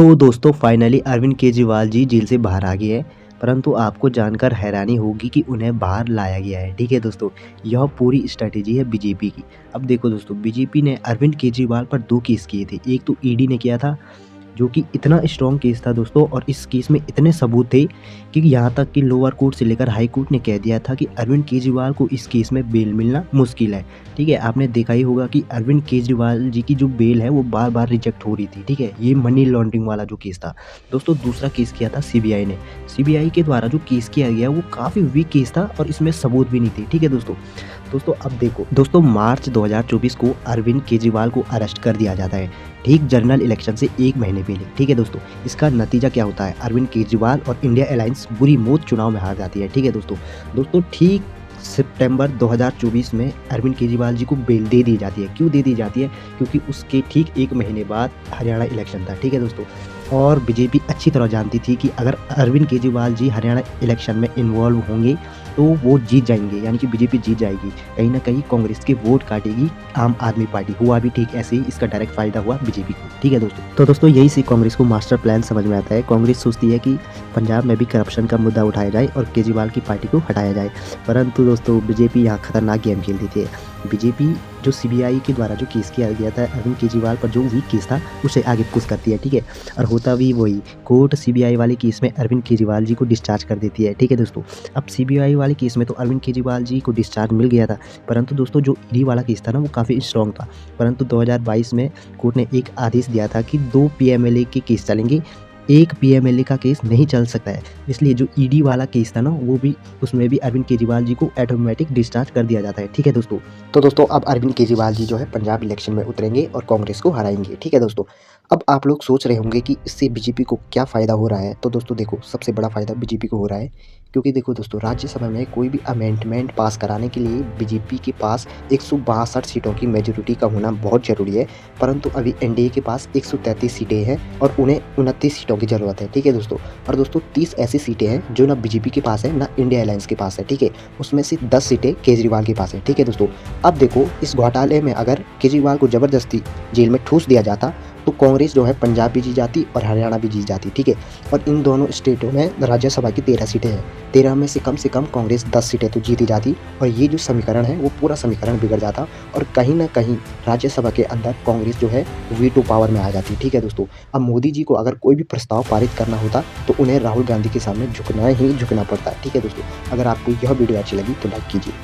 तो दोस्तों finally Arvind Kejriwal ji jail से बाहर आ गए हैं। परंतु आपको जानकर हैरानी होगी कि उन्हें बाहर लाया गया है। ठीक है दोस्तों, यह पूरी स्ट्रैटेजी है बीजेपी की। अब देखो दोस्तों, बीजेपी ने अरविंद केजरीवाल पर 2 केस किए थे। एक तो ईडी ने किया था, जो कि इतना स्ट्रॉन्ग केस था दोस्तों, और इस केस में इतने सबूत थे कि यहाँ तक कि लोअर कोर्ट से लेकर हाई कोर्ट ने कह दिया था कि अरविंद केजरीवाल को इस केस में बेल मिलना मुश्किल है। ठीक है, आपने देखा ही होगा कि अरविंद केजरीवाल जी की जो बेल है वो बार बार रिजेक्ट हो रही थी। ठीक है, ये मनी लॉन्ड्रिंग वाला जो केस था दोस्तों। दूसरा केस किया था सीबीआई ने। सीबीआई के द्वारा जो केस किया गया वो काफ़ी वीक केस था और इसमें सबूत भी नहीं थे। ठीक है दोस्तों। दोस्तों अब देखो दोस्तों, मार्च 2024 को अरविंद केजरीवाल को अरेस्ट कर दिया जाता है, ठीक जनरल इलेक्शन से 1 महीने पहले। ठीक है दोस्तों, इसका नतीजा क्या होता है? अरविंद केजरीवाल और इंडिया अलायंस बुरी मौत चुनाव में हार जाती है। ठीक है दोस्तों ठीक सितंबर 2024 में अरविंद केजरीवाल जी को बेल दे दी जाती है। क्यों दे दी जाती है? क्योंकि उसके ठीक 1 महीने बाद हरियाणा इलेक्शन था। ठीक है दोस्तों, और बीजेपी अच्छी तरह जानती थी कि अगर अरविंद केजरीवाल जी हरियाणा इलेक्शन में इन्वॉल्व होंगे तो वो जीत जाएंगे, यानी कि बीजेपी जीत जाएगी। कहीं ना कहीं कांग्रेस के वोट काटेगी आम आदमी पार्टी। हुआ भी ठीक ऐसे ही, इसका डायरेक्ट फायदा हुआ बीजेपी को। ठीक है दोस्तों, तो दोस्तों यही से कांग्रेस को मास्टर प्लान समझ में आता है। कांग्रेस सोचती है कि पंजाब में भी करप्शन का मुद्दा उठाया जाए और केजरीवाल की पार्टी को हटाया जाए। परंतु दोस्तों बीजेपी यहाँ खतरनाक गेम खेल रही थी। बीजेपी जो सीबीआई के द्वारा जो केस किया गया था अरविंद केजरीवाल पर, जो वीक केस था, उसे आगे पुश करती है। ठीक है, और होता भी वही, कोर्ट सीबीआई वाले केस में अरविंद केजरीवाल जी को डिस्चार्ज कर देती है। ठीक है दोस्तों, अब सीबीआई वाले केस में तो अरविंद केजरीवाल जी को डिस्चार्ज मिल गया था। परंतु दोस्तों जो ईडी वाला केस था ना, वो काफ़ी स्ट्रॉन्ग था। परंतु 2022 में कोर्ट ने एक आदेश दिया था कि 2 पीएमएलए के केस चलेंगे, 1 पीएमएलए का केस नहीं चल सकता है। इसलिए जो ईडी वाला केस था ना, वो भी, उसमें भी अरविंद केजरीवाल जी को ऑटोमेटिक डिस्चार्ज कर दिया जाता है। ठीक है दोस्तों, तो दोस्तों अब अरविंद केजरीवाल जी जो है पंजाब इलेक्शन में उतरेंगे और कांग्रेस को हराएंगे। ठीक है दोस्तों, अब आप लोग सोच रहे होंगे कि इससे बीजेपी को क्या फ़ायदा हो रहा है। तो दोस्तों देखो, सबसे बड़ा फ़ायदा बीजेपी को हो रहा है, क्योंकि देखो दोस्तों, राज्यसभा में कोई भी अमेंडमेंट पास कराने के लिए बीजेपी के पास 162 सीटों की मेजॉरिटी का होना बहुत ज़रूरी है। परंतु अभी एनडीए के पास 133 सीटें हैं और उन्हें 29 सीटों की ज़रूरत है। ठीक है दोस्तों, और दोस्तों 30 ऐसी सीटें हैं जो ना बीजेपी के पास है ना इंडिया अलायंस के पास है। ठीक है, उसमें से 10 सीटें केजरीवाल के पास है। ठीक है दोस्तों, अब देखो, इस घोटाले में अगर केजरीवाल को ज़बरदस्ती जेल में ठूस दिया जाता तो कांग्रेस जो है पंजाब भी जीत जाती और हरियाणा भी जीत जाती। ठीक है, और इन दोनों स्टेटों में राज्यसभा की 13 सीटें हैं। 13 में से कम कांग्रेस 10 सीटें तो जीती जाती, और ये जो समीकरण है वो पूरा समीकरण बिगड़ जाता, और कहीं ना कहीं राज्यसभा के अंदर कांग्रेस जो है वीटो पावर में आ जाती। ठीक है दोस्तों, अब मोदी जी को अगर कोई भी प्रस्ताव पारित करना होता तो उन्हें राहुल गांधी के सामने झुकना ही झुकना पड़ता है। ठीक है दोस्तों, अगर आपको यह वीडियो अच्छी लगी तो लाइक कीजिए।